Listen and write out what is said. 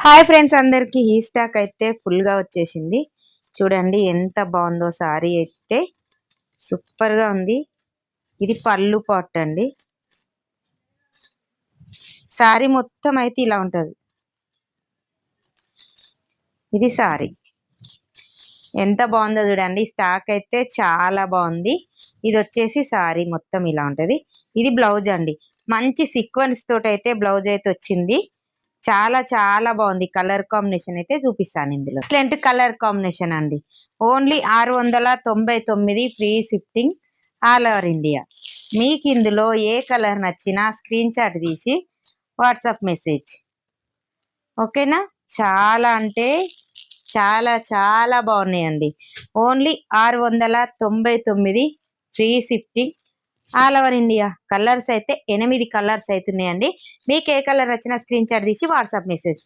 Hi friends, అందరికి ఈ stock అయితే ఫుల్గా వచ్చేసింది. చూడండి ఎంత బాగుందో. సారీ అయితే సూపర్గా ఉంది. ఇది పళ్ళు పాట్ అండి. సారీ మొత్తం అయితే ఇలా ఉంటుంది. ఇది సారీ ఎంత బాగుందో చూడండి. స్టాక్ అయితే చాలా బాగుంది. ఇది వచ్చేసి సారీ మొత్తం ఇలా ఉంటుంది. ఇది బ్లౌజ్ అండి. మంచి సీక్వెన్స్ తోటి అయితే బ్లౌజ్ అయితే వచ్చింది. చాలా చాలా బాగుంది. కలర్ కాంబినేషన్ అయితే చూపిస్తాను. ఇందులో ఎక్సలెంట్ కలర్ కాంబినేషన్ అండి. Only 699 free shifting all over India. మీకు ఇందులో ఏ కలర్ నచ్చినా స్క్రీన్ షాట్ తీసి వాట్సాప్ మెసేజ్. ఓకేనా? చాలా అంటే చాలా చాలా బాగున్నాయండి. Only 699 free shifting all over India. Colours అయితే 8 కలర్స్ అవుతున్నాయండి. మీకు ఏ కలర్ వచ్చినా స్క్రీన్ షాట్ తీసి వాట్సాప్ మెసేజ్.